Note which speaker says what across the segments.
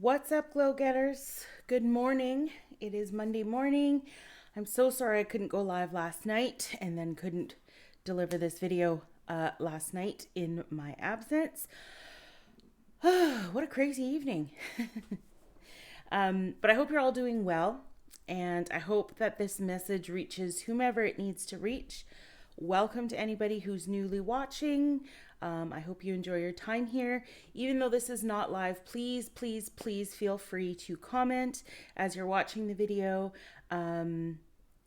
Speaker 1: What's up, glow getters? Good morning. It is Monday morning. I'm so sorry I couldn't go live last night and then couldn't deliver this video last night in my absence. What a crazy evening. But I hope you're all doing well, and I hope that this message reaches whomever it needs to reach. Welcome to anybody who's newly watching. I hope you enjoy your time here. Even though this is not live, please feel free to comment as you're watching the video and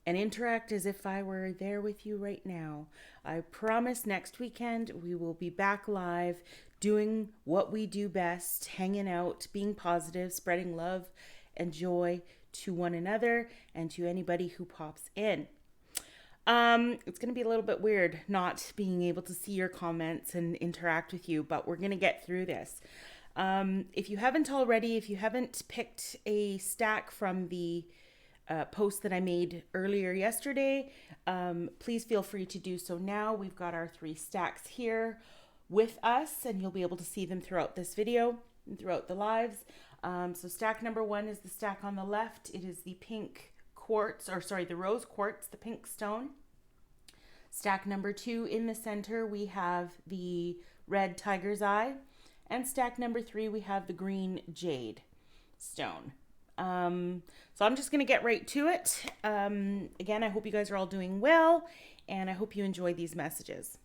Speaker 1: interact as if I were there with you right now. I promise next weekend we will be back live doing what we do best, hanging out, being positive, spreading love and joy to one another and to anybody who pops in. It's going to be a little bit weird not being able to see your comments and interact with you, but we're going to get through this. If you haven't already, if you haven't picked a stack from the post that I made earlier yesterday, please feel free to do so now. We've got our 3 stacks here with us, and you'll be able to see them throughout this video and throughout the lives. So stack number 1 is the stack on the left. It is the pink quartz, the rose quartz, the pink stone. Stack number 2 in the center, we have the red tiger's eye. And stack number 3, we have the green jade stone. So I'm just going to get right to it. Again, I hope you guys are all doing well, and I hope you enjoy these messages.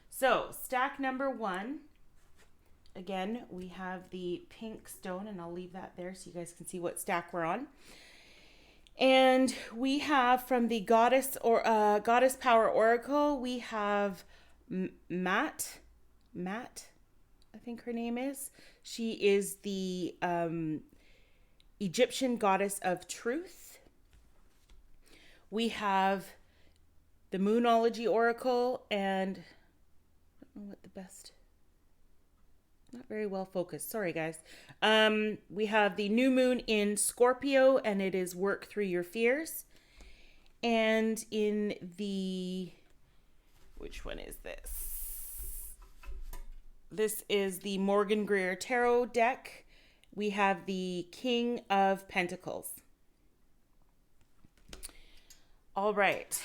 Speaker 1: So stack number 1, again, we have the pink stone, and I'll leave that there so you guys can see what stack we're on. And we have from the Goddess Power Oracle, we have Matt, I think her name is. She is the Egyptian goddess of truth. We have the Moonology Oracle, and I don't know what the best, not very well focused. Sorry, guys. We have the new moon in Scorpio, and it is work through your fears. And in the, which one is this? This is the Morgan Greer Tarot deck. We have the King of Pentacles. All right.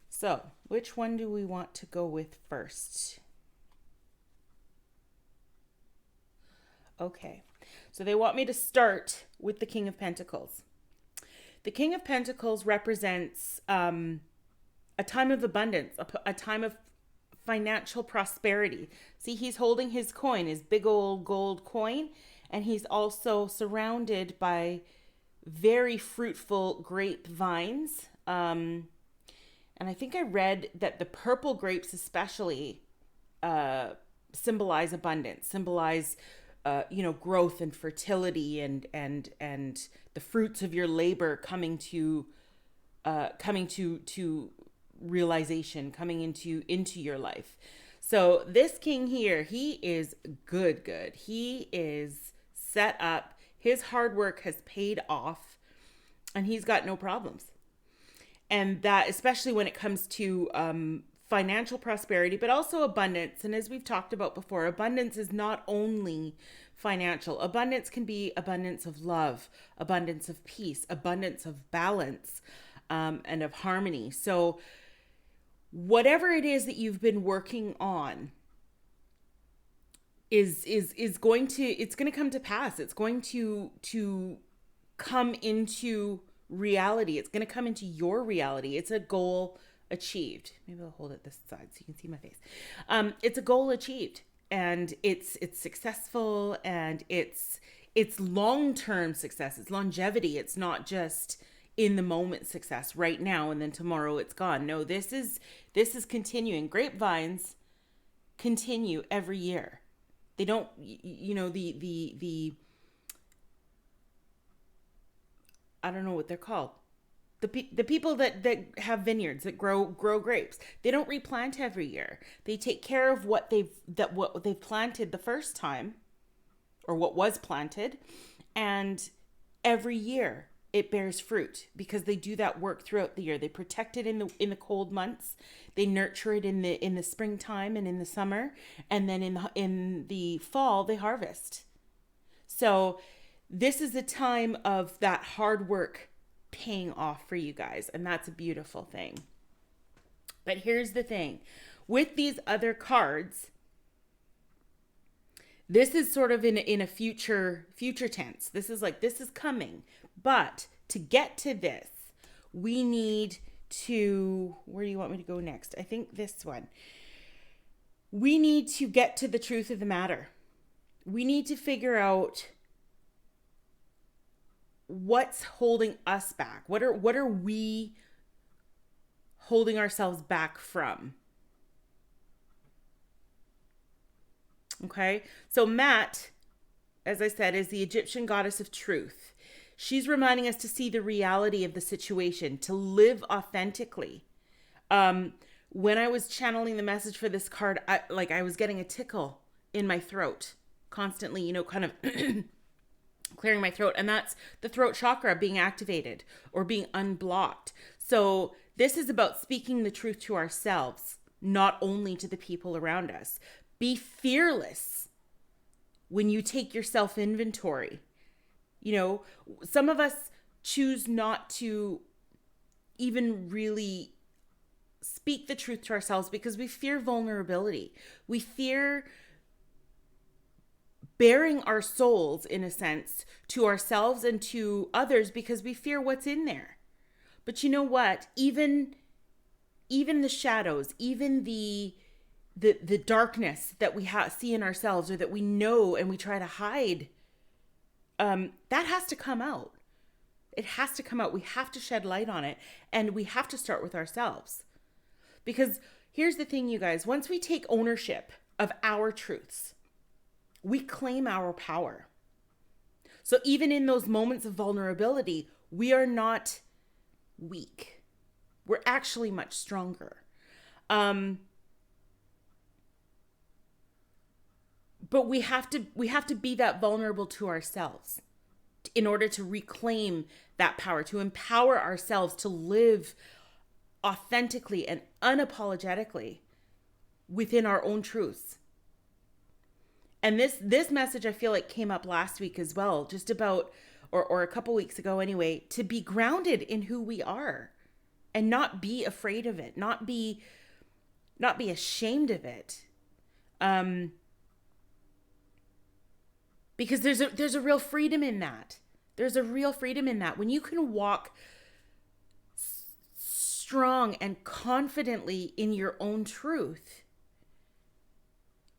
Speaker 1: So, which one do we want to go with first? Okay, so they want me to start with the King of Pentacles. The King of Pentacles represents a time of abundance, a time of financial prosperity. See, he's holding his coin, his big old gold coin, and he's also surrounded by very fruitful grapevines. And I think I read that the purple grapes especially symbolize abundance, symbolize growth and fertility and the fruits of your labor coming to realization, coming into your life. So this king here, he is good. He is set up. His hard work has paid off, and he's got no problems. And that, especially when it comes to financial prosperity, but also abundance. And as we've talked about before, abundance is not only financial. Abundance can be abundance of love, abundance of peace, abundance of balance, and of harmony. So whatever it is that you've been working on is going to come to pass. It's going to come into reality. It's going to come into your reality. It's a goal achieved. Maybe I'll hold it this side so you can see my face. It's a goal achieved, and it's successful, and it's long-term success. It's longevity. It's not just in the moment success right now and then tomorrow it's gone. No, this is continuing. Grapevines continue every year. They don't, the I don't know what they're called. The people that have vineyards that grow grapes, they don't replant every year. They take care of what they've planted the first time, or what was planted, and every year it bears fruit because they do that work throughout the year. They protect it in the cold months. They nurture it in the springtime and in the summer, and then in the fall they harvest. So this is a time of that hard work paying off for you guys. And that's a beautiful thing. But here's the thing. With these other cards, this is sort of in a future tense. This is coming. But to get to this, we need to, where do you want me to go next? I think this one. We need to get to the truth of the matter. We need to figure out what's holding us back. What are we holding ourselves back from? Okay, so Maat, as I said, is the Egyptian goddess of truth. She's reminding us to see the reality of the situation, to live authentically. When I was channeling the message for this card, I was getting a tickle in my throat constantly, kind of clearing my throat. And that's the throat chakra being activated or being unblocked. So this is about speaking the truth to ourselves, not only to the people around us. Be fearless when you take your self-inventory. Some of us choose not to even really speak the truth to ourselves because we fear vulnerability. We fear bearing our souls, in a sense, to ourselves and to others because we fear what's in there. But you know what? Even the shadows, even the darkness that we see in ourselves or that we know and we try to hide, that has to come out. It has to come out. We have to shed light on it, and we have to start with ourselves. Because here's the thing, you guys, once we take ownership of our truths, we claim our power. So even in those moments of vulnerability, we are not weak. We're actually much stronger. But we have to be that vulnerable to ourselves in order to reclaim that power, to empower ourselves to live authentically and unapologetically within our own truths. And this message, I feel like, came up last week as well, just about, or a couple weeks ago anyway, to be grounded in who we are and not be afraid of it, not be ashamed of it. Because there's a real freedom in that. There's a real freedom in that. When you can walk strong and confidently in your own truth,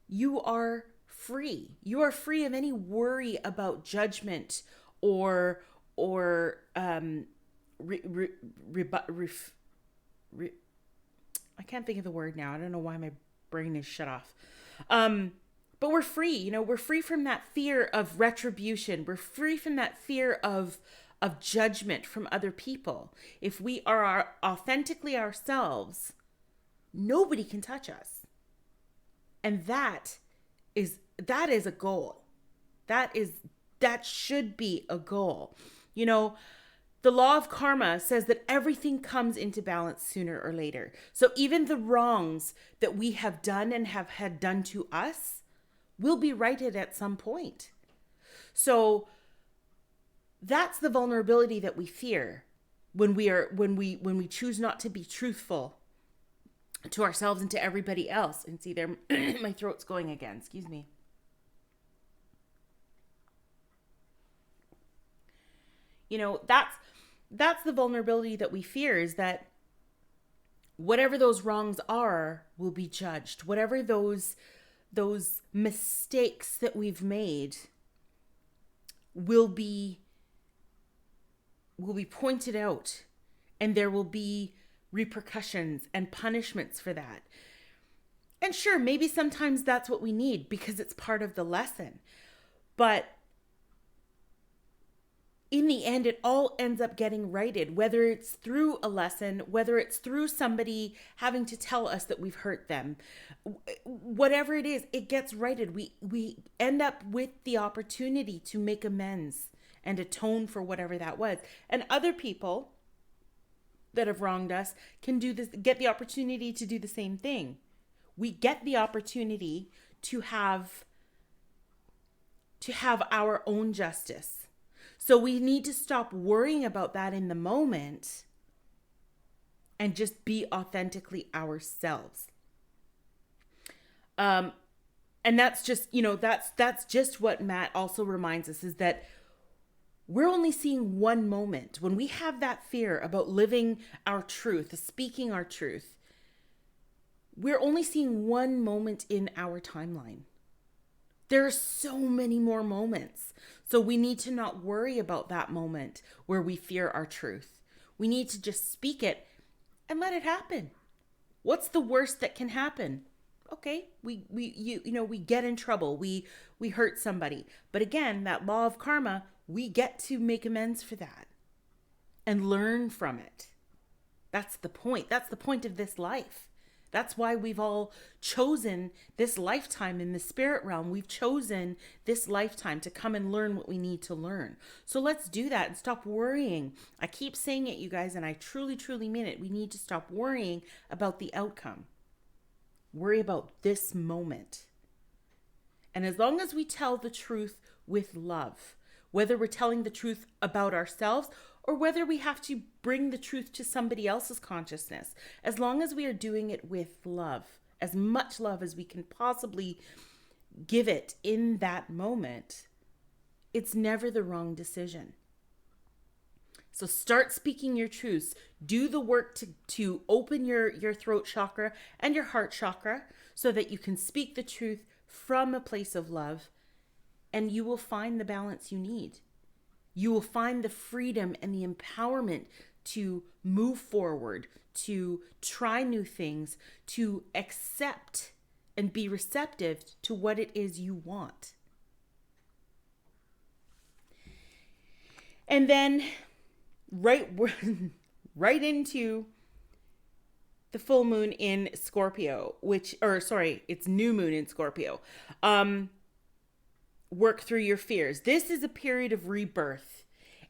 Speaker 1: you are free. You are free of any worry about judgment or I can't think of the word now. I don't know why my brain is shut off. But we're free, we're free from that fear of retribution. We're free from that fear of judgment from other people. If we are authentically ourselves, nobody can touch us. And that is a goal. That should be a goal. The law of karma says that everything comes into balance sooner or later. So even the wrongs that we have done and have had done to us will be righted at some point. So that's the vulnerability that we fear when we choose not to be truthful to ourselves and to everybody else. And see there, my throat's going again. Excuse me. That's the vulnerability that we fear, is that whatever those wrongs are will be judged. Whatever those mistakes that we've made will be pointed out, and there will be repercussions and punishments for that. And sure, maybe sometimes that's what we need because it's part of the lesson. But in the end, it all ends up getting righted, whether it's through a lesson, whether it's through somebody having to tell us that we've hurt them. Whatever it is, it gets righted. We end up with the opportunity to make amends and atone for whatever that was. And other people that have wronged us can do this, get the opportunity to do the same thing. We get the opportunity to to have our own justice. So we need to stop worrying about that in the moment and just be authentically ourselves. And that's just, that's just what Matt also reminds us, is that we're only seeing one moment. When we have that fear about living our truth, speaking our truth, we're only seeing one moment in our timeline. There are so many more moments. So we need to not worry about that moment where we fear our truth. We need to just speak it and let it happen. What's the worst that can happen? Okay, we get in trouble. We hurt somebody. But again, that law of karma, we get to make amends for that and learn from it. That's the point. That's the point of this life. That's why we've all chosen this lifetime in the spirit realm. We've chosen this lifetime to come and learn what we need to learn. So let's do that and stop worrying. I keep saying it, you guys, and I truly, truly mean it. We need to stop worrying about the outcome. Worry about this moment. And as long as we tell the truth with love, whether we're telling the truth about ourselves or whether we have to bring the truth to somebody else's consciousness, as long as we are doing it with love, as much love as we can possibly give it in that moment, it's never the wrong decision. So start speaking your truths. Do the work to open your throat chakra and your heart chakra so that you can speak the truth from a place of love, and you will find the balance you need. You will find the freedom and the empowerment to move forward, to try new things, to accept and be receptive to what it is you want. And then right into the full moon in Scorpio, it's new moon in Scorpio. Work through your fears. This is a period of rebirth,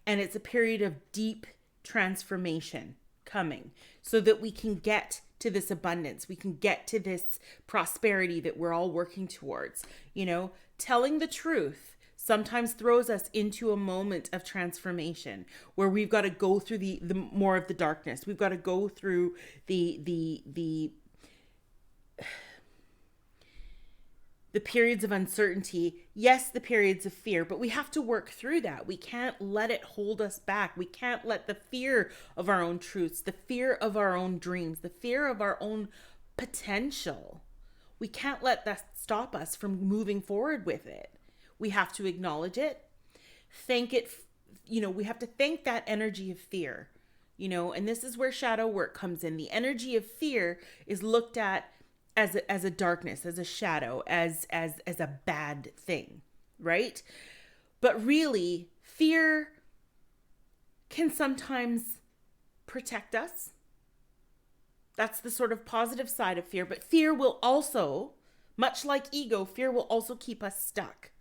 Speaker 1: and it's a period of deep transformation coming so that we can get to this abundance. We can get to this prosperity that we're all working towards. Telling the truth sometimes throws us into a moment of transformation where we've got to go through the more of the darkness. We've got to go through the periods of uncertainty, yes, the periods of fear, but we have to work through that. We can't let it hold us back. We can't let the fear of our own truths, the fear of our own dreams, the fear of our own potential, we can't let that stop us from moving forward with it. We have to acknowledge it, thank it, we have to thank that energy of fear, and this is where shadow work comes in. The energy of fear is looked at as a darkness, as a shadow, as a bad thing, right? But really, fear can sometimes protect us. That's the sort of positive side of fear. But fear will also, much like ego, fear will also keep us stuck.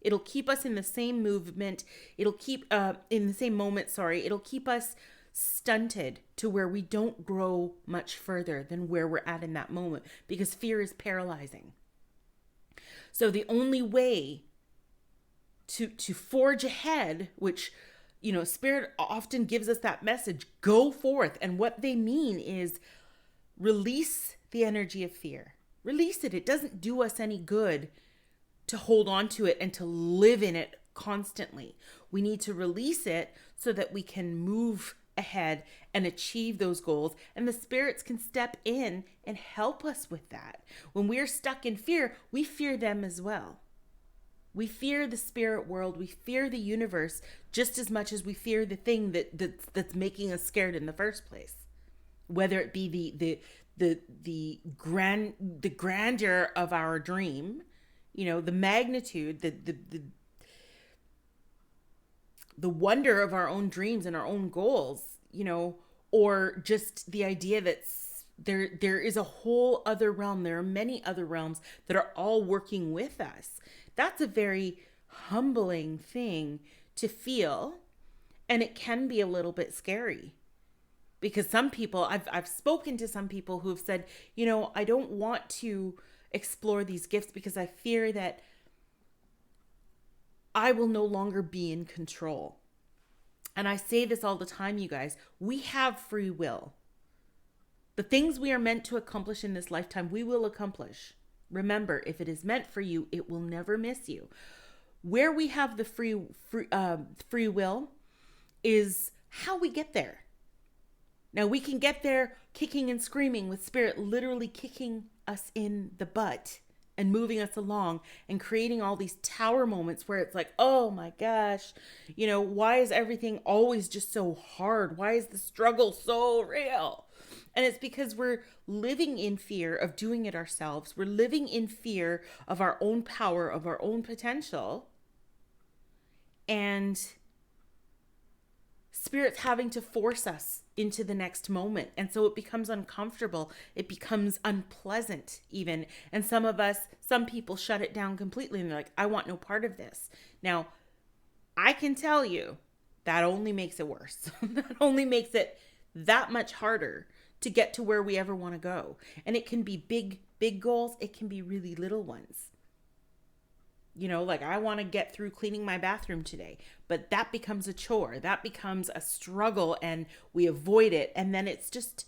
Speaker 1: It'll keep us in the same movement. It'll keep in the same moment. It'll keep us stunted to where we don't grow much further than where we're at in that moment, because fear is paralyzing. So the only way to forge ahead, which Spirit often gives us that message, go forth. And what they mean is release the energy of fear. Release it. It doesn't do us any good to hold on to it and to live in it constantly. We need to release it so that we can move ahead and achieve those goals, and the spirits can step in and help us with that. When we're stuck in fear, we fear them as well. We fear the spirit world, we fear the universe just as much as we fear the thing that's making us scared in the first place. Whether it be the grandeur of our dream, the magnitude, the wonder of our own dreams and our own goals, or just the idea that there is a whole other realm. There are many other realms that are all working with us. That's a very humbling thing to feel. And it can be a little bit scary, because some people, I've spoken to some people who have said, I don't want to explore these gifts because I fear that I will no longer be in control. And I say this all the time, you guys. We have free will. The things we are meant to accomplish in this lifetime, we will accomplish. Remember, if it is meant for you, it will never miss you. Where we have the free will is how we get there. Now, we can get there kicking and screaming, with spirit literally kicking us in the butt and moving us along and creating all these tower moments where it's like, oh my gosh, why is everything always just so hard? Why is the struggle so real? And it's because we're living in fear of doing it ourselves. We're living in fear of our own power, of our own potential. And Spirit's having to force us into the next moment. And so it becomes uncomfortable. It becomes unpleasant even. And some people shut it down completely and they're like, I want no part of this. Now, I can tell you that only makes it worse. That only makes it that much harder to get to where we ever want to go. And it can be big goals. It can be really little ones. Like I want to get through cleaning my bathroom today, but that becomes a chore. That becomes a struggle and we avoid it. And then it's just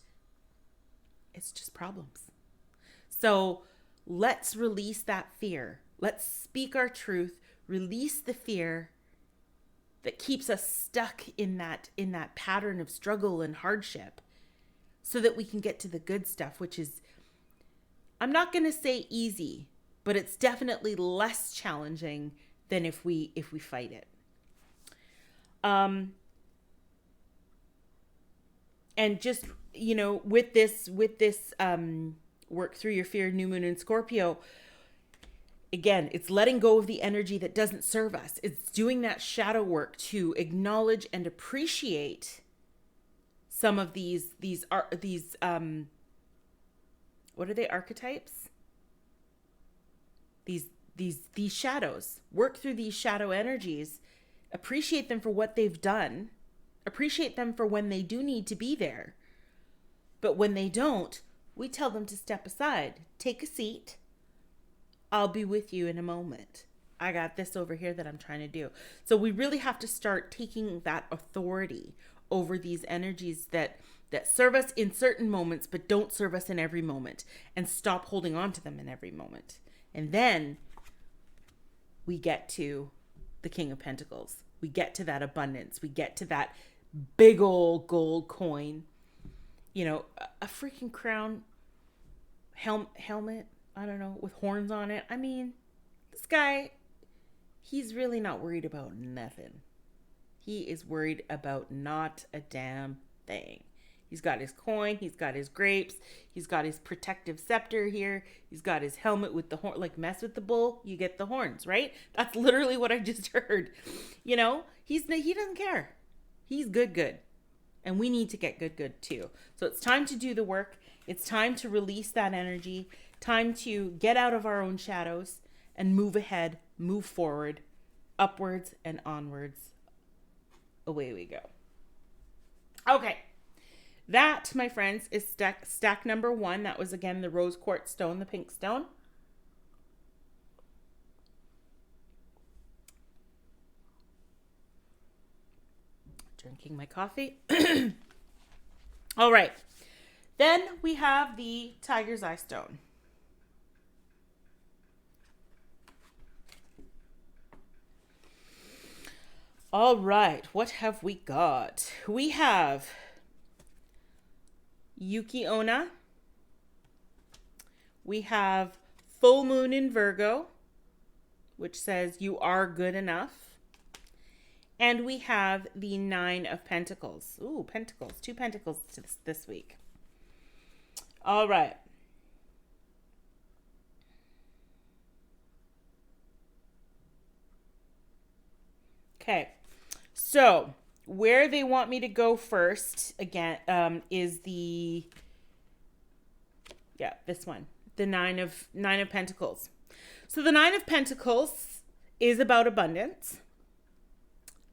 Speaker 1: problems. So let's release that fear. Let's speak our truth, release the fear that keeps us stuck in that pattern of struggle and hardship so that we can get to the good stuff, which is, I'm not going to say easy, but it's definitely less challenging than if we fight it. And just, with this work through your fear, new moon in Scorpio, again, it's letting go of the energy that doesn't serve us. It's doing that shadow work to acknowledge and appreciate some of these what are they, archetypes? These shadows. Work through these shadow energies, appreciate them for what they've done, appreciate them for when they do need to be there. But when they don't, we tell them to step aside, take a seat. I'll be with you in a moment. I got this over here that I'm trying to do. So we really have to start taking that authority over these energies that serve us in certain moments, but don't serve us in every moment, and stop holding on to them in every moment. And then we get to the King of Pentacles. We get to that abundance. We get to that big old gold coin, a freaking crown, helmet, I don't know, with horns on it. I mean, this guy, he's really not worried about nothing. He is worried about not a damn thing. He's got his coin. He's got his grapes. He's got his protective scepter here. He's got his helmet with the horn. Like, mess with the bull, you get the horns, right? That's literally what I just heard. He doesn't care. He's good. And we need to get good too. So it's time to do the work. It's time to release that energy. Time to get out of our own shadows and move ahead, move forward, upwards and onwards. Away we go. Okay. That, my friends, is stack number 1. That was, again, the rose quartz stone, the pink stone. Drinking my coffee. All right. Then we have the tiger's eye stone. All right. What have we got? We have Yuki Onna. We have full moon in Virgo, which says you are good enough. And we have the 9 of Pentacles. Ooh, Pentacles. 2 Pentacles this week. All right. Okay. So where they want me to go first, again, is this one, the nine of Pentacles. So the 9 of Pentacles is about abundance,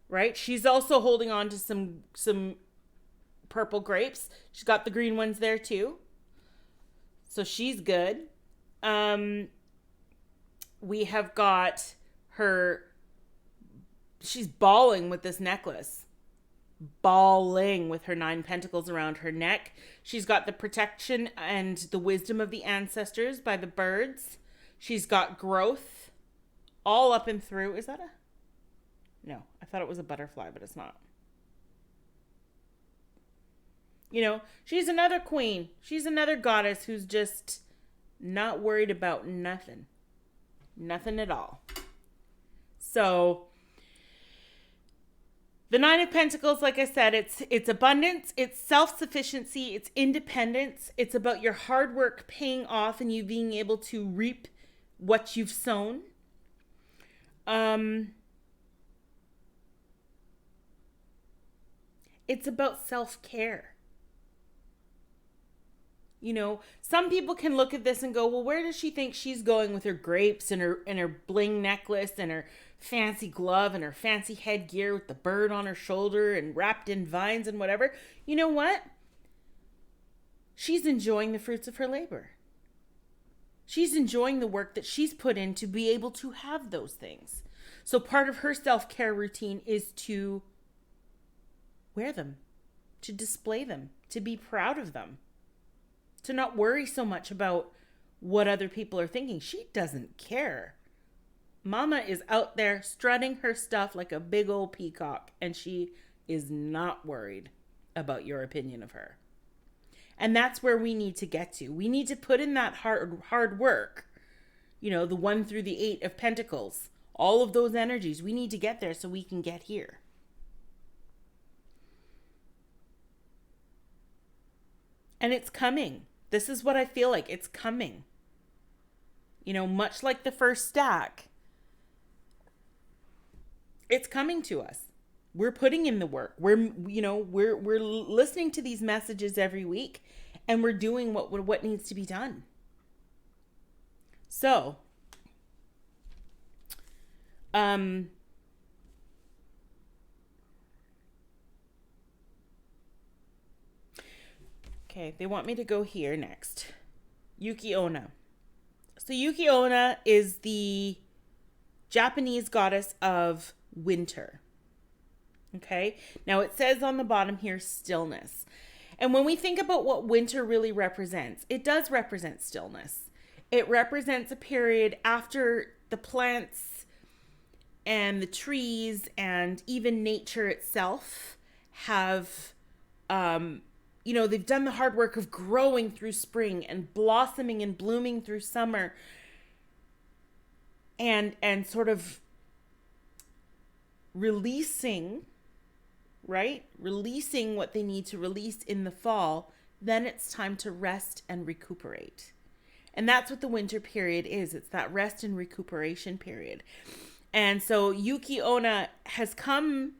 Speaker 1: right? She's also holding on to some purple grapes. She's got the green ones there too. So she's good. We have got her she's bawling with this necklace. Bawling with her 9 pentacles around her neck. She's got the protection and the wisdom of the ancestors by the birds. She's got growth all up and through. Is that a... No, I thought it was a butterfly, but it's not. You know, she's another queen. She's another goddess who's just not worried about nothing. Nothing at all. So, the 9 of Pentacles, like I said, it's abundance, it's self-sufficiency, it's independence. It's about your hard work paying off and you being able to reap what you've sown. It's about self-care. You know, some people can look at this and go, well, where does she think she's going with her grapes and her bling necklace and her fancy glove and her fancy headgear with the bird on her shoulder and wrapped in vines and whatever? You know what? She's enjoying the fruits of her labor. She's enjoying the work that she's put in to be able to have those things. So part of her self-care routine is to wear them, to display them, to be proud of them. To not worry so much about what other people are thinking. She doesn't care. Mama is out there strutting her stuff like a big old peacock, and she is not worried about your opinion of her. And that's where we need to get to. We need to put in that hard work. You know, the 1 through the 8 of Pentacles. All of those energies. We need to get there so we can get here. And it's coming. This is what I feel like. It's coming. You know, much like the first stack. It's coming to us. We're putting in the work. We're listening to these messages every week and we're doing what needs to be done. So, okay, they want me to go here next. Yuki Onna. So Yuki Onna is the Japanese goddess of winter. Okay? Now it says on the bottom here, stillness. And when we think about what winter really represents, it does represent stillness. It represents a period after the plants and the trees and even nature itself have, they've done the hard work of growing through spring and blossoming and blooming through summer and sort of releasing, right? Releasing what they need to release in the fall. Then it's time to rest and recuperate. And that's what the winter period is. It's that rest and recuperation period. And so Yuki Onna has come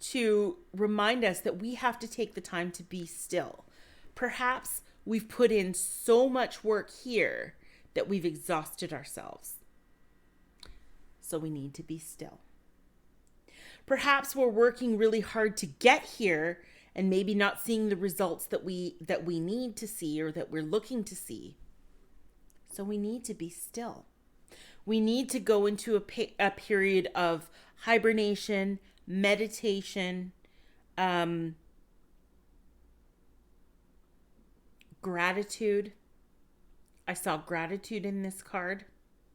Speaker 1: to remind us that we have to take the time to be still. Perhaps we've put in so much work here that we've exhausted ourselves. So we need to be still. Perhaps we're working really hard to get here and maybe not seeing the results that we need to see or that we're looking to see. So we need to be still. We need to go into a period of hibernation, meditation, gratitude. I saw gratitude in this card.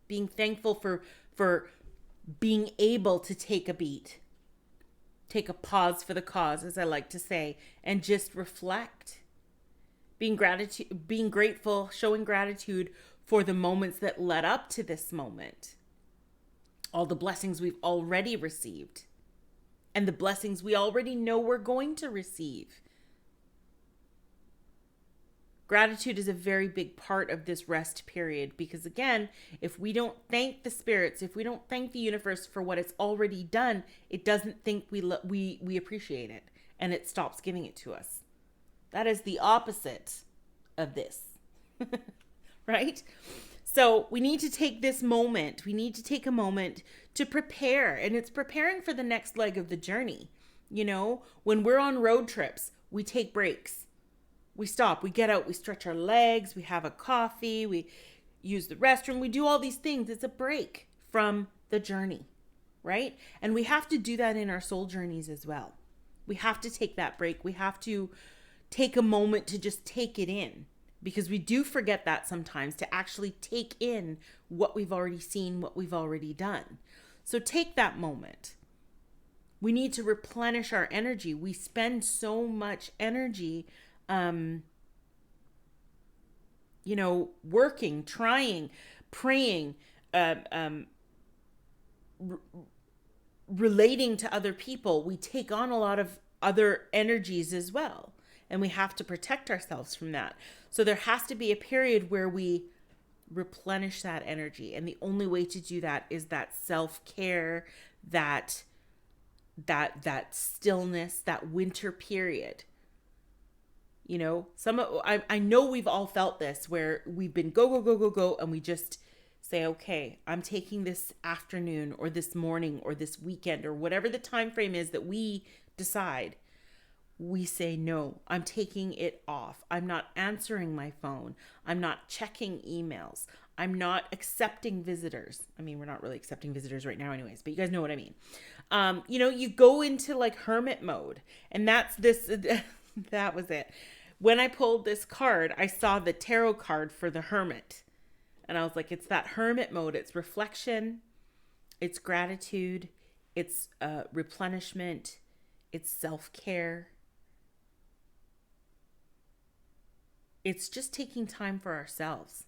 Speaker 1: Being thankful for being able to take a beat. Take a pause for the cause, as I like to say, and just reflect. Being grateful, showing gratitude for the moments that led up to this moment. All the blessings we've already received. And the blessings we already know we're going to receive. Gratitude is a very big part of this rest period because, again, if we don't thank the spirits, if we don't thank the universe for what it's already done, it doesn't think we appreciate it, and it stops giving it to us. That is the opposite of this, right? So we need to take this moment. We need to take a moment to prepare, and it's preparing for the next leg of the journey. You know, when we're on road trips, we take breaks. We stop, we get out, we stretch our legs, we have a coffee, we use the restroom, we do all these things. It's a break from the journey. right? And we have to do that in our soul journeys as well. We have to take that break. We have to take a moment to just take it in, because we do forget that sometimes, to actually take in what we've already seen, what we've already done. So take that moment. We need to replenish our energy. We spend so much energy, working, trying, praying, relating to other people. We take on a lot of other energies as well, and we have to protect ourselves from that. So there has to be a period where we replenish that energy, and the only way to do that is that self-care, that stillness, that winter period. I know we've all felt this, where we've been go, and we just say, okay, I'm taking this afternoon or this morning or this weekend or whatever the time frame is that we decide. We say, no, I'm taking it off. I'm not answering my phone. I'm not checking emails. I'm not accepting visitors. I mean, we're not really accepting visitors right now anyways, but you guys know what I mean. You go into like hermit mode, and that's this, that was it. When I pulled this card, I saw the tarot card for the hermit, and I was like, it's that hermit mode. It's reflection, it's gratitude, it's replenishment, it's self-care. It's just taking time for ourselves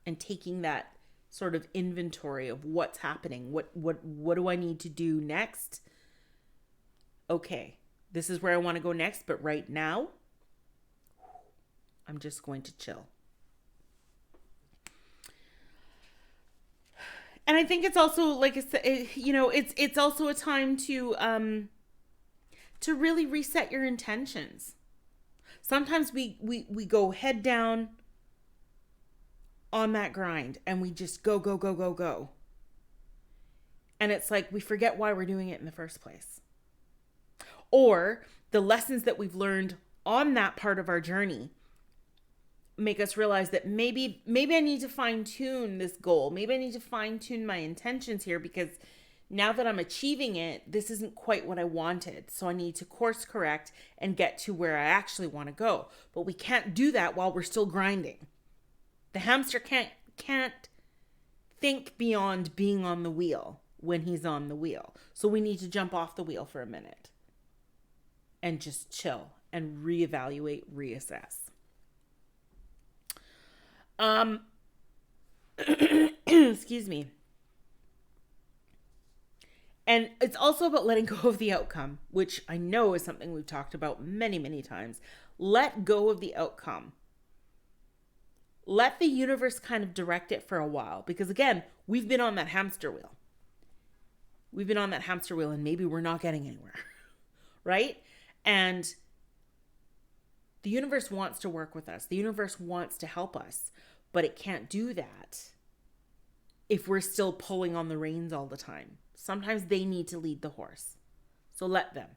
Speaker 1: and taking that sort of inventory of what's happening. What do I need to do next? Okay, this is where I want to go next, but right now, I'm just going to chill. And I think it's also, like I said, it's also a time to really reset your intentions. Sometimes we go head down on that grind, and we just go. And it's like we forget why we're doing it in the first place. Or the lessons that we've learned on that part of our journey make us realize that maybe I need to fine tune this goal. Maybe I need to fine tune my intentions here, because now that I'm achieving it, this isn't quite what I wanted. So I need to course correct and get to where I actually want to go. But we can't do that while we're still grinding. The hamster can't think beyond being on the wheel when he's on the wheel. So we need to jump off the wheel for a minute and just chill and reevaluate, reassess. Excuse me. And it's also about letting go of the outcome, which I know is something we've talked about many, many times. Let go of the outcome. Let the universe kind of direct it for a while, because again, we've been on that hamster wheel. And maybe we're not getting anywhere, right? And the universe wants to work with us. The universe wants to help us, but it can't do that if we're still pulling on the reins all the time. Sometimes they need to lead the horse. So let them.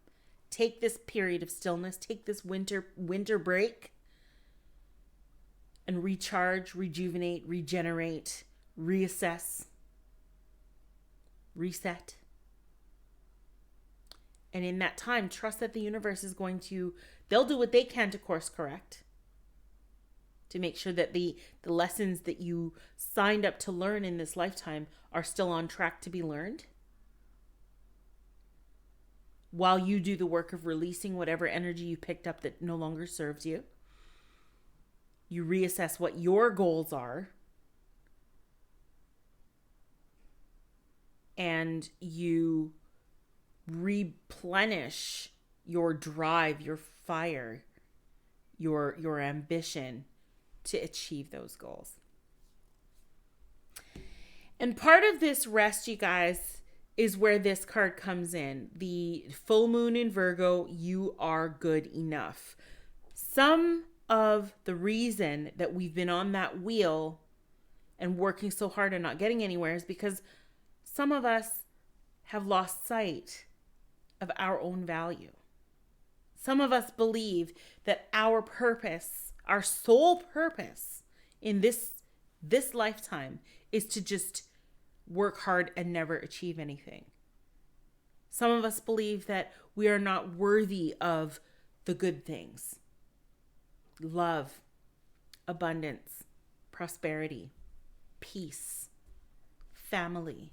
Speaker 1: Take this period of stillness, take this winter break, and recharge, rejuvenate, regenerate, reassess, reset. And in that time, trust that the universe is they'll do what they can to course correct, to make sure that the lessons that you signed up to learn in this lifetime are still on track to be learned, while you do the work of releasing whatever energy you picked up that no longer serves you. You reassess what your goals are, and you replenish your drive, your fire, your ambition to achieve those goals. And part of this rest, you guys, is where this card comes in. The full moon in Virgo, you are good enough. Some of the reason that we've been on that wheel and working so hard and not getting anywhere is because some of us have lost sight of our own value. Some of us believe that our purpose, our sole purpose in this lifetime, is to just work hard and never achieve anything. Some of us believe that we are not worthy of the good things: love, abundance, prosperity, peace, family.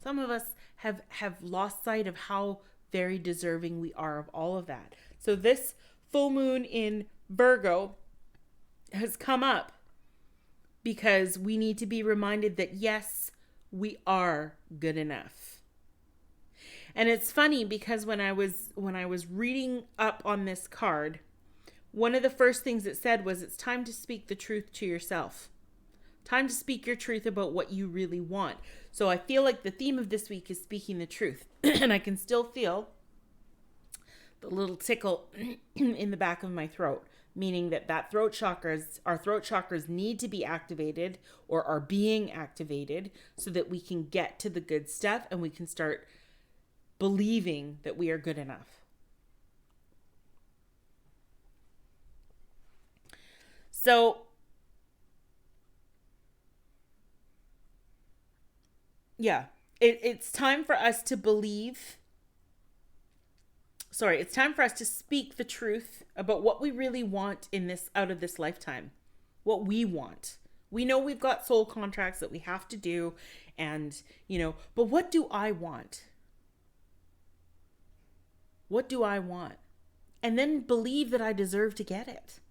Speaker 1: Some of us have lost sight of how very deserving we are of all of that. So this full moon in Virgo has come up because we need to be reminded that yes, we are good enough. And it's funny because when I was reading up on this card, one of the first things it said was it's time to speak the truth to yourself. Time to speak your truth about what you really want. So I feel like the theme of this week is speaking the truth. And I can still feel the little tickle in the back of my throat, meaning that our throat chakras need to be activated or are being activated so that we can get to the good stuff and we can start believing that we are good enough. So yeah, it's time for us to believe. Sorry, it's time for us to speak the truth about what we really want out of this lifetime. What we want. We know we've got soul contracts that we have to do, and but what do I want? What do I want? And then believe that I deserve to get it.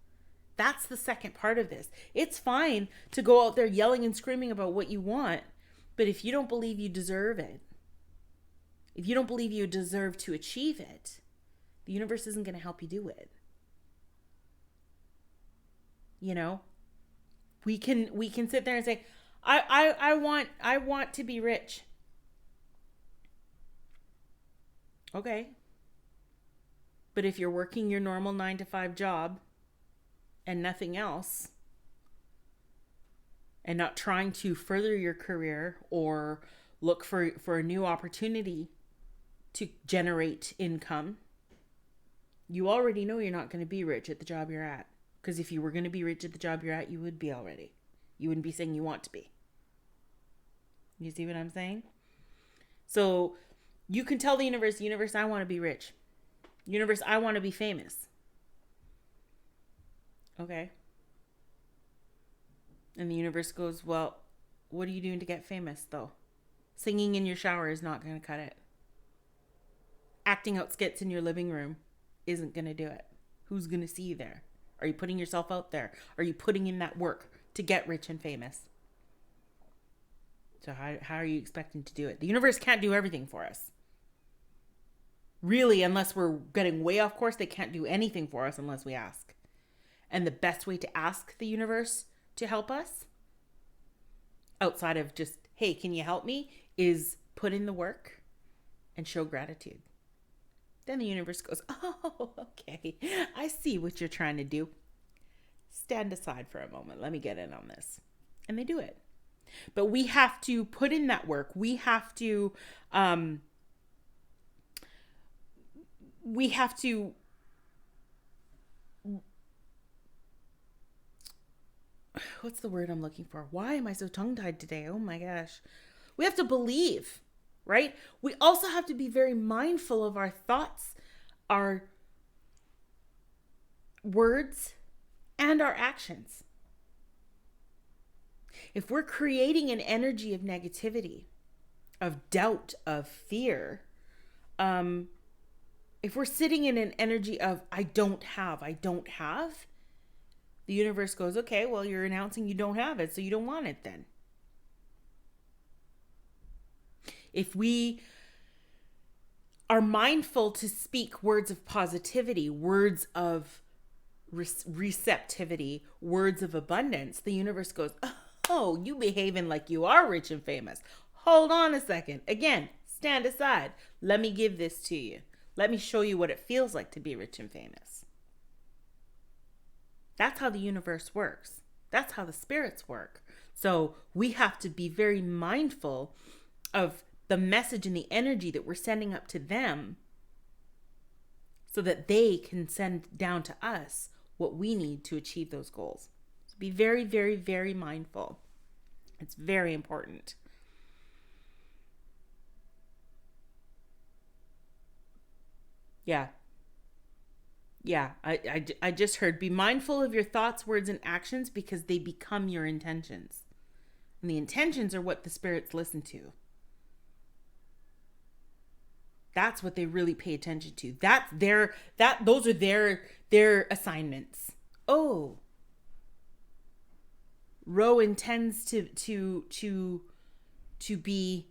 Speaker 1: That's the second part of this. It's fine to go out there yelling and screaming about what you want, but if you don't believe you deserve it, if you don't believe you deserve to achieve it, the universe isn't going to help you do it. We can sit there and say, I want to be rich. Okay. But if you're working your normal 9-to-5 job and nothing else, and not trying to further your career or look for a new opportunity to generate income, you already know you're not going to be rich at the job you're at. Because if you were going to be rich at the job you're at, you would be already. You wouldn't be saying you want to be. You see what I'm saying? So you can tell the universe, I want to be rich. Universe, I want to be famous. Okay. And the universe goes, well, what are you doing to get famous, though? Singing in your shower is not going to cut it. Acting out skits in your living room isn't going to do it. Who's going to see you there? Are you putting yourself out there? Are you putting in that work to get rich and famous? So how are you expecting to do it? The universe can't do everything for us. Really, unless we're getting way off course, they can't do anything for us unless we ask. And the best way to ask the universe to help us, outside of just, hey, can you help me, is put in the work and show gratitude. Then the universe goes, oh, okay, I see what you're trying to do. Stand aside for a moment. Let me get in on this. And they do it. But we have to put in that work. We have to what's the word I'm looking for? Why am I so tongue-tied today? Oh my gosh. We have to believe, right? We also have to be very mindful of our thoughts, our words, and our actions. If we're creating an energy of negativity, of doubt, of fear, if we're sitting in an energy of I don't have, the universe goes, okay, well, you're announcing you don't have it, so you don't want it then. If we are mindful to speak words of positivity, words of receptivity, words of abundance, the universe goes, oh, you behaving like you are rich and famous. Hold on a second. Again, stand aside. Let me give this to you. Let me show you what it feels like to be rich and famous. That's how the universe works. That's how the spirits work. So we have to be very mindful of the message and the energy that we're sending up to them so that they can send down to us what we need to achieve those goals. So be very, very, very mindful. It's very important. Yeah. Yeah. I just heard be mindful of your thoughts, words, and actions because they become your intentions. And the intentions are what the spirits listen to. That's what they really pay attention to. Those are their assignments. Oh, Ro intends to be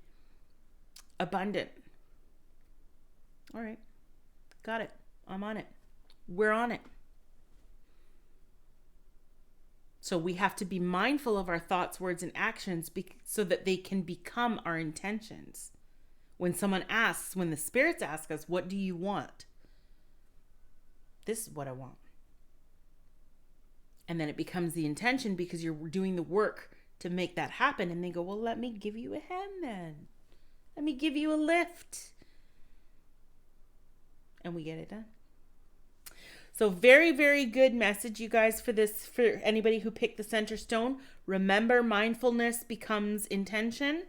Speaker 1: abundant. All right. Got it. I'm on it. We're on it. So we have to be mindful of our thoughts, words, and actions so that they can become our intentions. When the spirits ask us, what do you want? This is what I want. And then it becomes the intention because you're doing the work to make that happen. And they go, well, let me give you a hand then. Let me give you a lift. And we get it done. So very, very good message, you guys, for anybody who picked the center stone. Remember, mindfulness becomes intention.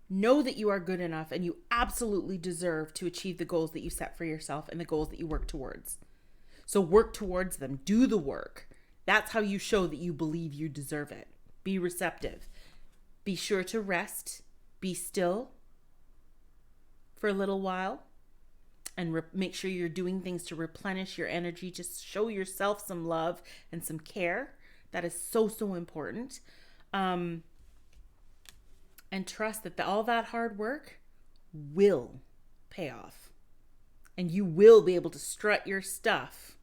Speaker 1: Know that you are good enough and you absolutely deserve to achieve the goals that you set for yourself and the goals that you work towards. So work towards them. Do the work. That's how you show that you believe you deserve it. Be receptive. Be sure to rest. Be still for a little while. And make sure you're doing things to replenish your energy. Just show yourself some love and some care. That is so, so important. And trust that all that hard work will pay off. And you will be able to strut your stuff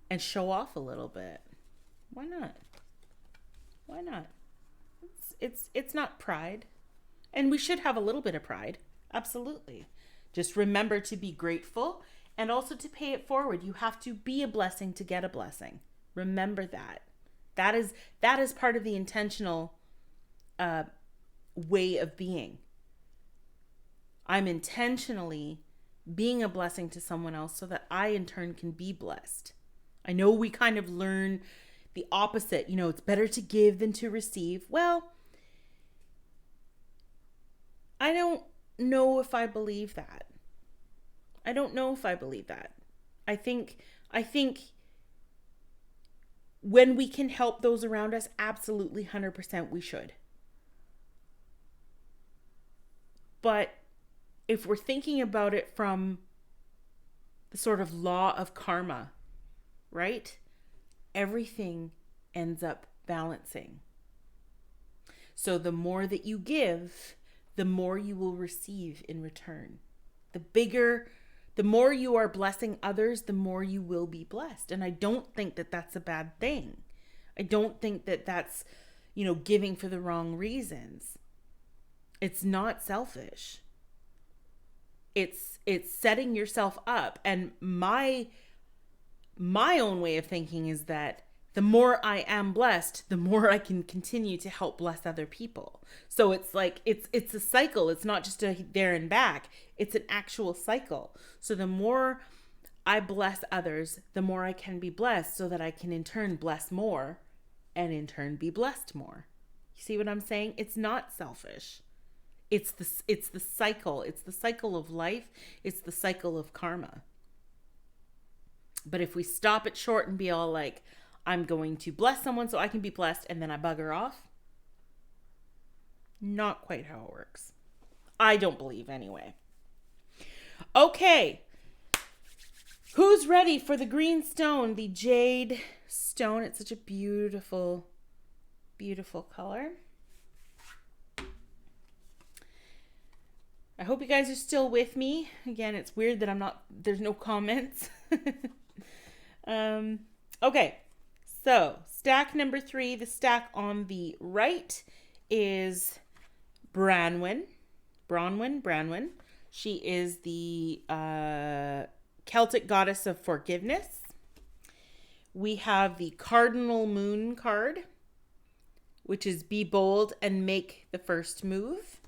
Speaker 1: and show off a little bit. Why not? Why not? It's not pride. And we should have a little bit of pride. Absolutely. Just remember to be grateful and also to pay it forward. You have to be a blessing to get a blessing. Remember that. That is part of the intentional way of being. I'm intentionally being a blessing to someone else so that I in turn can be blessed. I know we kind of learn the opposite. It's better to give than to receive. Well, I don't know if I believe that. I don't know if I believe that. I think when we can help those around us, absolutely 100% we should. But if we're thinking about it from the sort of law of karma, right? Everything ends up balancing. So the more that you give, the more you will receive in return. The more you are blessing others, the more you will be blessed. And I don't think that that's a bad thing. I don't think that that's, giving for the wrong reasons. It's not selfish. It's setting yourself up. And my own way of thinking is that the more I am blessed, the more I can continue to help bless other people. So it's like, it's a cycle. It's not just a there and back. It's an actual cycle. So the more I bless others, the more I can be blessed so that I can in turn bless more and in turn be blessed more. You see what I'm saying? It's not selfish. It's the cycle. It's the cycle of life. It's the cycle of karma. But if we stop it short and be all like, I'm going to bless someone so I can be blessed, and then I bugger off, not quite how it works. I don't believe anyway. Okay. Who's ready for the green stone, the jade stone? It's such a beautiful, beautiful color. I hope you guys are still with me. Again, it's weird that there's no comments. Okay. So stack number 3, the stack on the right is Branwen. She is the Celtic goddess of forgiveness. We have the Cardinal Moon card, which is be bold and make the first move.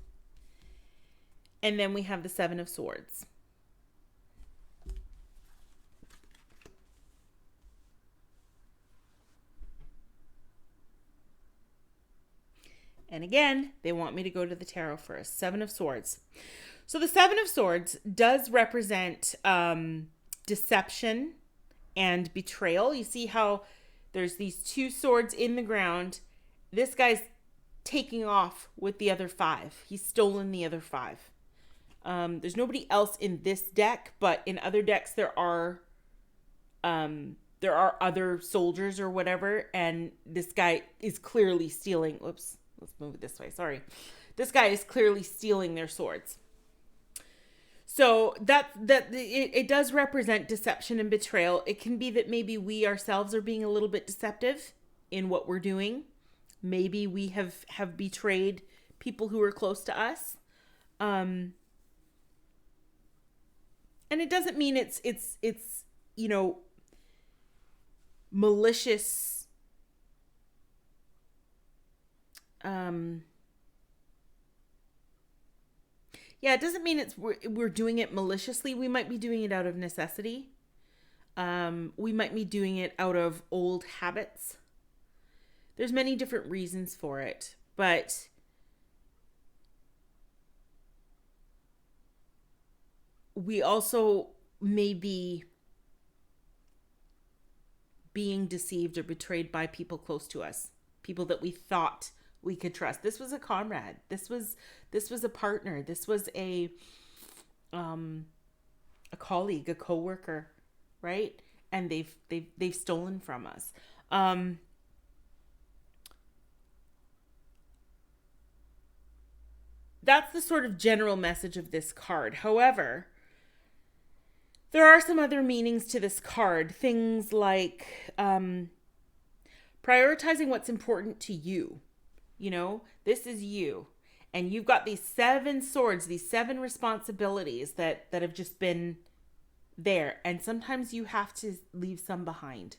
Speaker 1: And then we have the 7 of Swords. And again, they want me to go to the tarot first. 7 of Swords. So the Seven of Swords does represent deception and betrayal. You see how there's these two swords in the ground. This guy's taking off with the other five. He's stolen the other five. There's nobody else in this deck, but in other decks there are other soldiers or whatever, and this guy is clearly stealing. Whoops, let's move it this way. Sorry. This guy is clearly stealing their swords. So it does represent deception and betrayal. It can be that maybe we ourselves are being a little bit deceptive in what we're doing. Maybe we have betrayed people who are close to us. And it doesn't mean it's malicious. It doesn't mean we're doing it maliciously. We might be doing it out of necessity. We might be doing it out of old habits. There's many different reasons for it, but we also may be being deceived or betrayed by people close to us, people that we thought we could trust. This was a comrade. This was a partner. This was a colleague, a coworker, right? And they've stolen from us. That's the sort of general message of this card. However, there are some other meanings to this card. Things like prioritizing what's important to you. You know, this is you. And you've got these 7 swords, these 7 responsibilities that have just been there. And sometimes you have to leave some behind.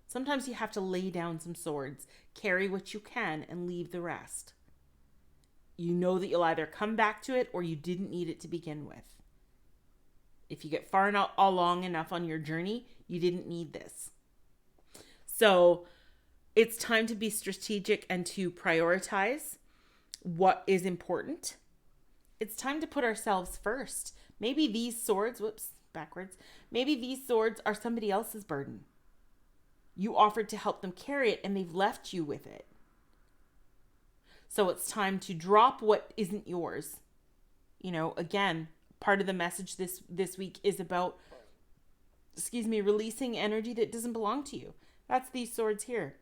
Speaker 1: Sometimes you have to lay down some swords, carry what you can, and leave the rest. You know that you'll either come back to it or you didn't need it to begin with. If you get far along enough on your journey, you didn't need this. So it's time to be strategic and to prioritize what is important. It's time to put ourselves first. Maybe these swords, maybe these swords are somebody else's burden. You offered to help them carry it and they've left you with it. So it's time to drop what isn't yours. You know, again, part of the message this week is about, releasing energy that doesn't belong to you. That's these swords here.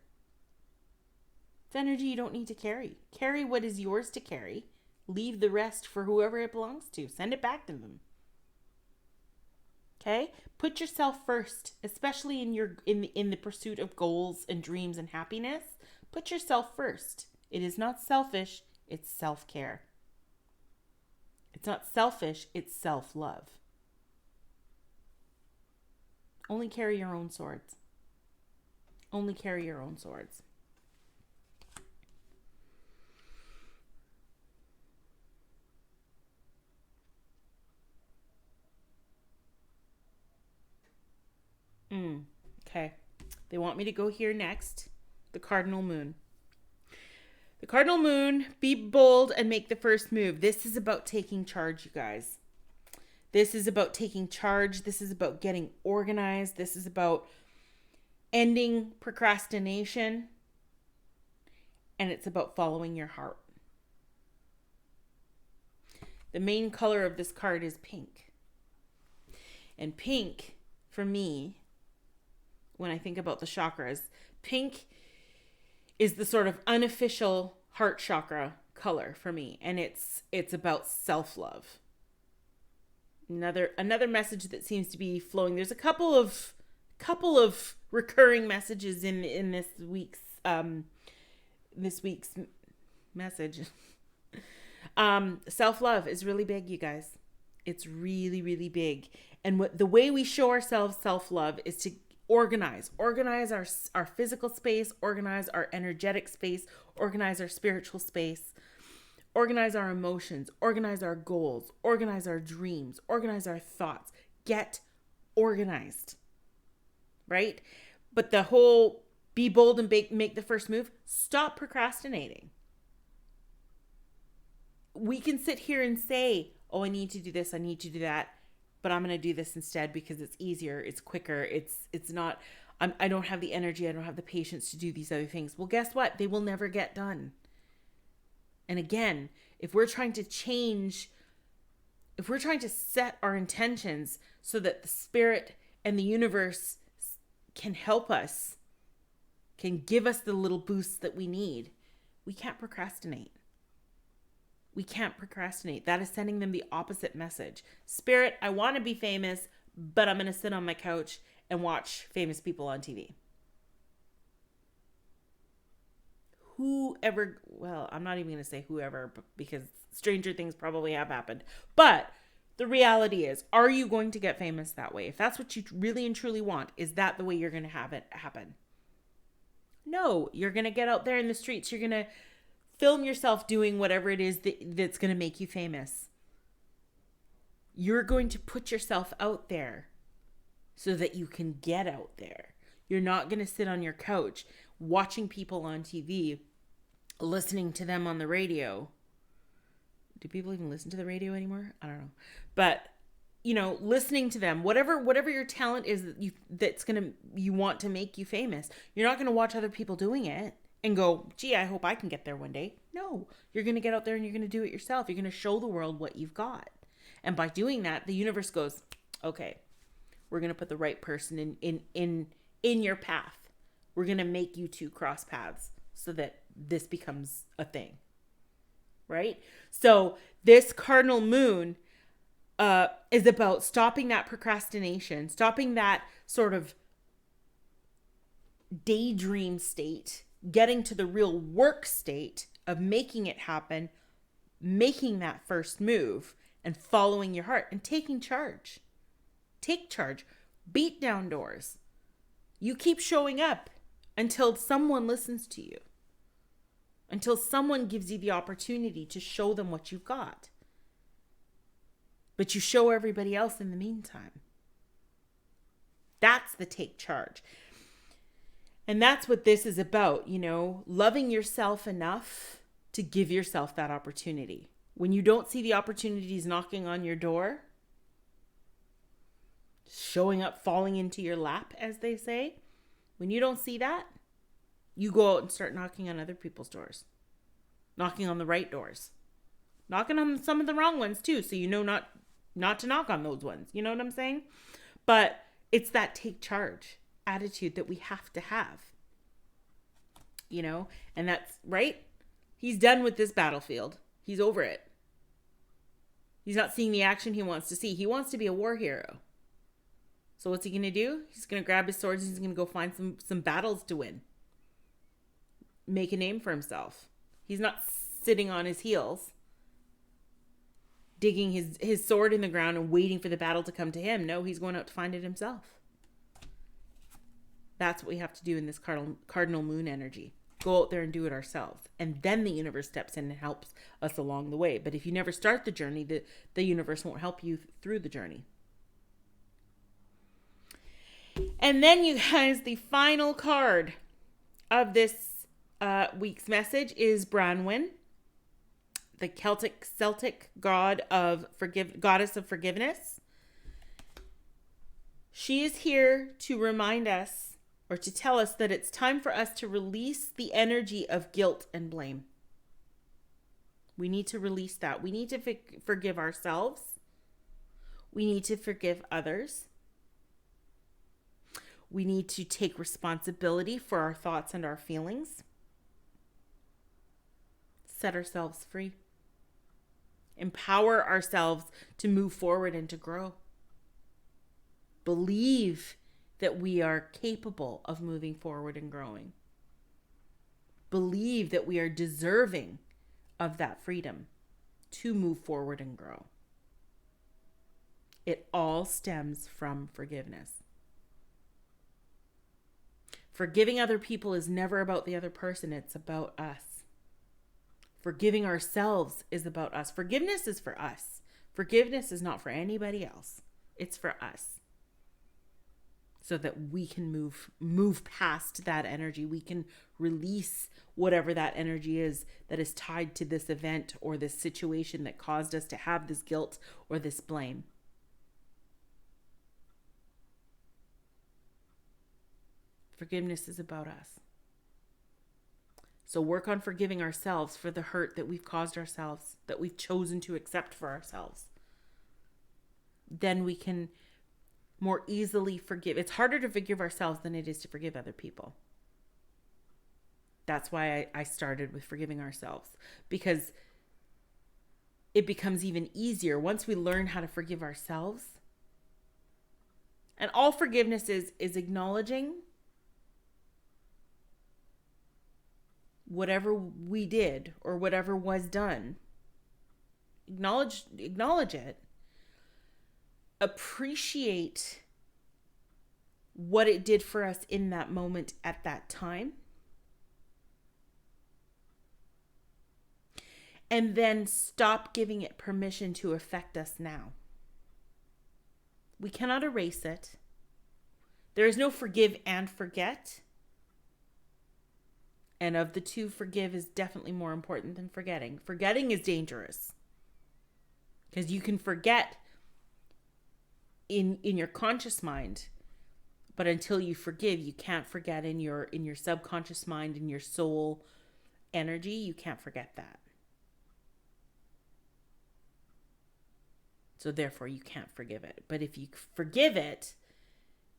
Speaker 1: It's energy you don't need to carry. Carry what is yours to carry. Leave the rest for whoever it belongs to. Send it back to them. Okay? Put yourself first, especially in the pursuit of goals and dreams and happiness. Put yourself first. It is not selfish, it's self-care. It's not selfish, it's self-love. Only carry your own swords. Only carry your own swords. Okay. They want me to go here next. The cardinal moon. The cardinal moon, be bold and make the first move. This is about taking charge, you guys. This is about taking charge. This is about getting organized. This is about ending procrastination. And it's about following your heart. The main color of this card is pink. And pink, for me, when I think about the chakras, pink is the sort of unofficial heart chakra color for me. And it's about self-love. Another message that seems to be flowing. There's a couple of recurring messages in this week's message. Self-love is really big, you guys. It's really, really big. And the way we show ourselves self-love is to organize our physical space, organize our energetic space, organize our spiritual space, organize our emotions, organize our goals, organize our dreams, organize our thoughts. Get organized, right? But the whole be bold and make the first move, stop procrastinating. We can sit here and say, oh, I need to do this, I need to do that, but I'm going to do this instead because it's easier, it's quicker, it's not, I don't have the energy, I don't have the patience to do these other things. Well, guess what? They will never get done. And again, if we're trying to set our intentions so that the spirit and the universe can help us, can give us the little boosts that we need, we can't procrastinate. We can't procrastinate. That is sending them the opposite message. Spirit, I want to be famous, but I'm going to sit on my couch and watch famous people on TV. Well, I'm not even going to say whoever, because stranger things probably have happened. But the reality is, are you going to get famous that way? If that's what you really and truly want, is that the way you're going to have it happen? No, you're going to get out there in the streets. You're going to film yourself doing whatever it is that's going to make you famous. You're going to put yourself out there so that you can get out there. You're not going to sit on your couch watching people on TV, listening to them on the radio. Do people even listen to the radio anymore? I don't know. But, listening to them, whatever your talent is you want to make you famous. You're not going to watch other people doing it and go, gee, I hope I can get there one day. No, you're going to get out there and you're going to do it yourself. You're going to show the world what you've got. And by doing that, the universe goes, okay, we're going to put the right person in your path. We're going to make you two cross paths so that this becomes a thing. Right? So this cardinal moon is about stopping that procrastination, stopping that sort of daydream state, getting to the real work state of making it happen, making that first move and following your heart and taking charge. Take charge. Beat down doors. You keep showing up until someone listens to you. Until someone gives you the opportunity to show them what you've got. But you show everybody else in the meantime. That's the take charge. And that's what this is about, loving yourself enough to give yourself that opportunity. When you don't see the opportunities knocking on your door, showing up, falling into your lap, as they say, when you don't see that, you go out and start knocking on other people's doors. Knocking on the right doors. Knocking on some of the wrong ones too, so not to knock on those ones. You know what I'm saying? But it's that take charge attitude that we have to have. And that's right. He's done with this battlefield. He's over it. He's not seeing the action he wants to see. He wants to be a war hero. So what's he going to do? He's going to grab his swords and he's going to go find some battles to win. Make a name for himself. He's not sitting on his heels, digging his sword in the ground and waiting for the battle to come to him. No, he's going out to find it himself. That's what we have to do in this cardinal moon energy. Go out there and do it ourselves. And then the universe steps in and helps us along the way. But if you never start the journey, the universe won't help you through the journey. And then, you guys, the final card of this week's message is Branwen, the Celtic goddess of forgiveness. She is here to remind us, or to tell us, that it's time for us to release the energy of guilt and blame. We need to release that. We need to forgive ourselves. We need to forgive others. We need to take responsibility for our thoughts and our feelings. Set ourselves free. Empower ourselves to move forward and to grow. Believe that we are capable of moving forward and growing. Believe that we are deserving of that freedom to move forward and grow. It all stems from forgiveness. Forgiving other people is never about the other person. It's about us. Forgiving ourselves is about us. Forgiveness is for us. Forgiveness is not for anybody else. It's for us. so that we can move past that energy. We can release whatever that energy is that is tied to this event or this situation that caused us to have this guilt or this blame. Forgiveness is about us. So work on forgiving ourselves for the hurt that we've caused ourselves, that we've chosen to accept for ourselves. Then we can more easily forgive. It's harder to forgive ourselves than it is to forgive other people. That's why I started with forgiving ourselves, because it becomes even easier once we learn how to forgive ourselves. And all forgiveness is acknowledging whatever we did or whatever was done. Acknowledge it. Appreciate what it did for us in that moment at that time. And then stop giving it permission to affect us now. We cannot erase it. There is no forgive and forget. And of the two, forgive is definitely more important than forgetting. Forgetting is dangerous, because you can forget in your conscious mind, but until you forgive, you can't forget in your subconscious mind, in your soul energy. You can't forget that. So therefore, you can't forgive it. But if you forgive it,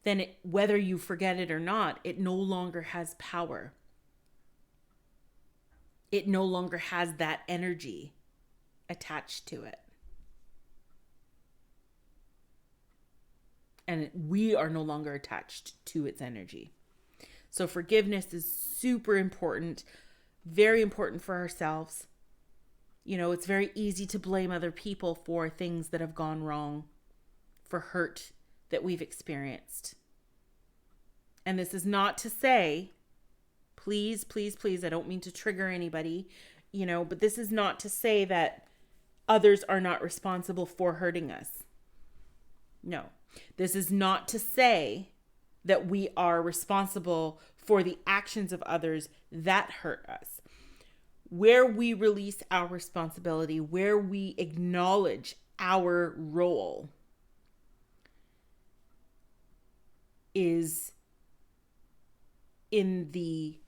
Speaker 1: then whether you forget it or not, it no longer has power. It no longer has that energy attached to it. And we are no longer attached to its energy. So forgiveness is super important, very important for ourselves. You know, it's very easy to blame other people for things that have gone wrong, for hurt that we've experienced. And this is not to say, please, I don't mean to trigger anybody, but this is not to say that others are not responsible for hurting us. No, this is not to say that we are responsible for the actions of others that hurt us. Where we release our responsibility, where we acknowledge our role, is in the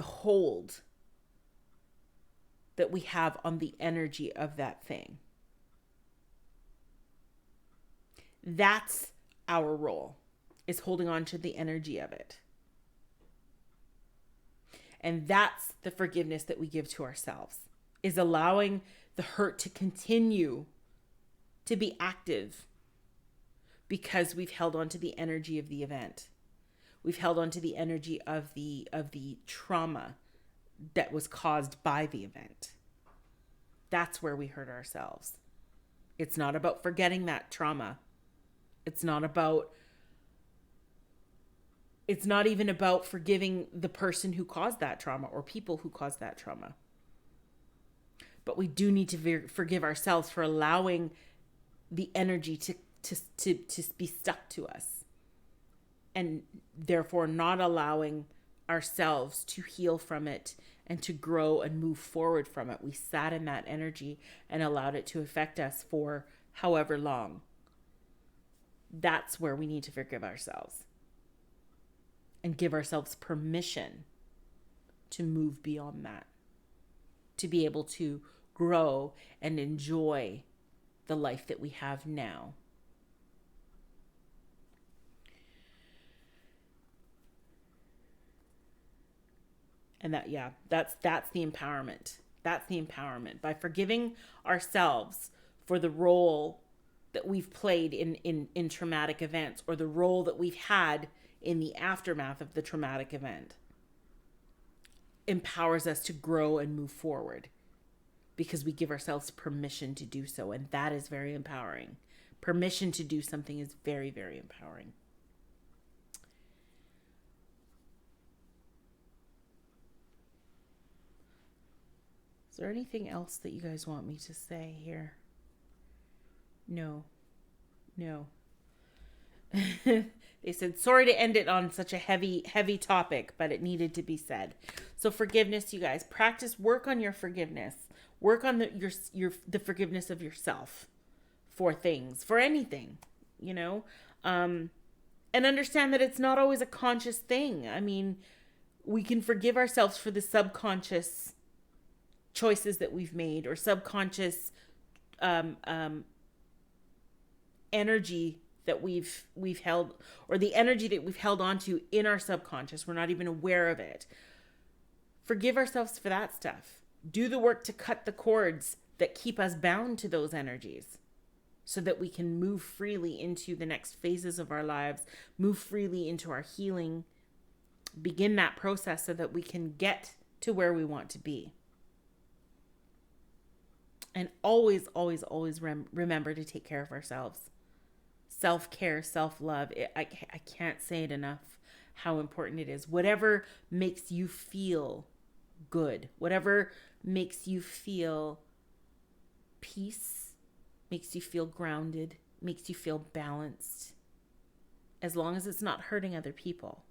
Speaker 1: hold that we have on the energy of that thing. That's our role, is holding on to the energy of it. And that's the forgiveness that we give to ourselves, is allowing the hurt to continue to be active because we've held on to the energy of the event. We've held on to the energy of the trauma that was caused by the event. That's where we hurt ourselves. It's not about forgetting that trauma. It's not even about forgiving the person who caused that trauma or people who caused that trauma. But we do need to forgive ourselves for allowing the energy to be stuck to us, and therefore not allowing ourselves to heal from it and to grow and move forward from it. We sat in that energy and allowed it to affect us for however long. That's where we need to forgive ourselves and give ourselves permission to move beyond that, to be able to grow and enjoy the life that we have now. And that's the empowerment. That's the empowerment. By forgiving ourselves for the role that we've played in traumatic events, or the role that we've had in the aftermath of the traumatic event, empowers us to grow and move forward, because we give ourselves permission to do so. And that is very empowering. Permission to do something is very, very empowering. Is there anything else that you guys want me to say here? No. They said, sorry to end it on such a heavy topic, but it needed to be said. So forgiveness, you guys, practice, work on your forgiveness. Work on the forgiveness of yourself for things, for anything, you know? And understand that it's not always a conscious thing. I mean, we can forgive ourselves for the subconscious choices that we've made, or subconscious energy that we've held, or the energy that we've held onto in our subconscious. We're not even aware of it. Forgive ourselves for that stuff. Do the work to cut the cords that keep us bound to those energies, so that we can move freely into the next phases of our lives, move freely into our healing, begin that process so that we can get to where we want to be. And always, always, always remember to take care of ourselves. Self-care, self-love. I can't say it enough how important it is. Whatever makes you feel good, whatever makes you feel peace, makes you feel grounded, makes you feel balanced, as long as it's not hurting other people.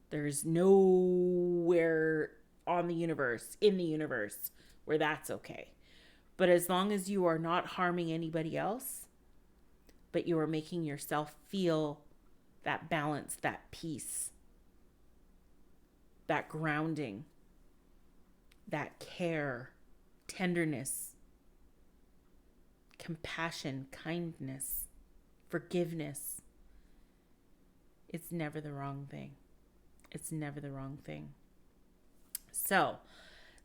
Speaker 1: There's nowhere in the universe, where that's okay. But as long as you are not harming anybody else, but you are making yourself feel that balance, that peace, that grounding, that care, tenderness, compassion, kindness, forgiveness, it's never the wrong thing. It's never the wrong thing. So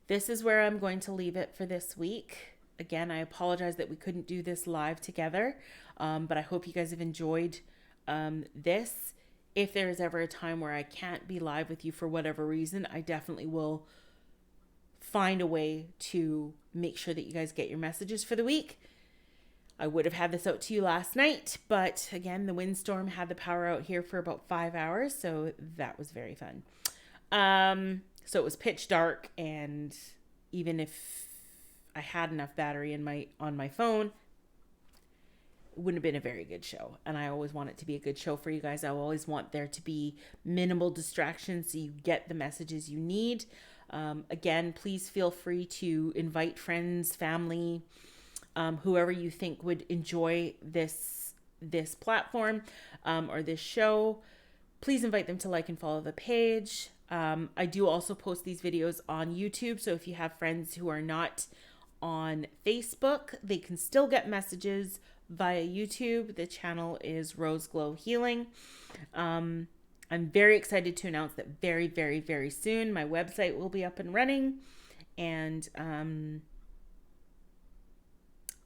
Speaker 1: this is where I'm going to leave it for this week. Again, I apologize that we couldn't do this live together, but I hope you guys have enjoyed this. If there is ever a time where I can't be live with you for whatever reason, I definitely will find a way to make sure that you guys get your messages for the week. I would have had this out to you last night, but again, the windstorm had the power out here for about 5 hours, so that was very fun. So it was pitch dark, and even if I had enough battery on my phone, it wouldn't have been a very good show. And I always want it to be a good show for you guys. I always want there to be minimal distractions so you get the messages you need. Again, please feel free to invite friends, family, whoever you think would enjoy this platform or this show. Please invite them to like and follow the page. I do also post these videos on YouTube, so if you have friends who are not on Facebook, they can still get messages via YouTube. The channel is Rose Glow Healing. I'm very excited to announce that very, very, very soon my website will be up and running, and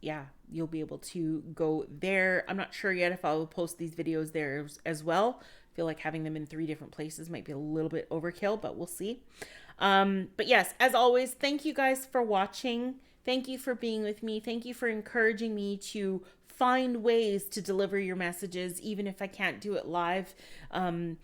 Speaker 1: yeah, you'll be able to go there. I'm not sure yet if I will post these videos there as well. I feel like having them in 3 different places might be a little bit overkill, but we'll see. But yes, as always, thank you guys for watching. Thank you for being with me. Thank you for encouraging me to find ways to deliver your messages, even if I can't do it live. And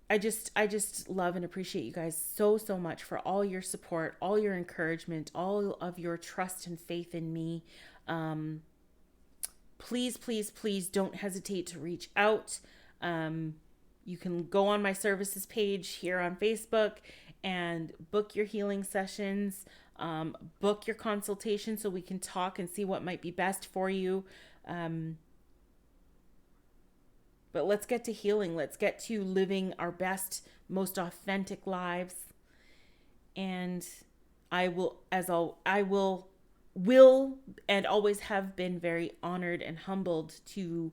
Speaker 1: I just love and appreciate you guys so, so much for all your support, all your encouragement, all of your trust and faith in me. Please, please, please don't hesitate to reach out. You can go on my services page here on Facebook and book your healing sessions, book your consultation so we can talk and see what might be best for you. But let's get to healing. Let's get to living our best, most authentic lives. And I will and always have been very honored and humbled to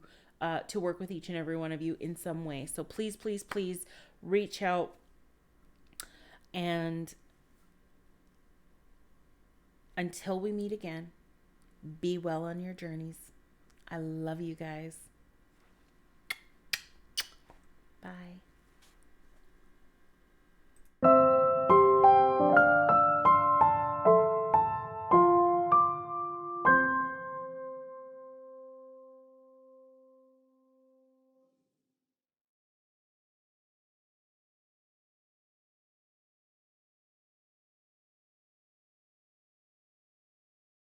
Speaker 1: work with each and every one of you in some way. So please, please, please reach out. And until we meet again, be well on your journeys. I love you guys. Bye.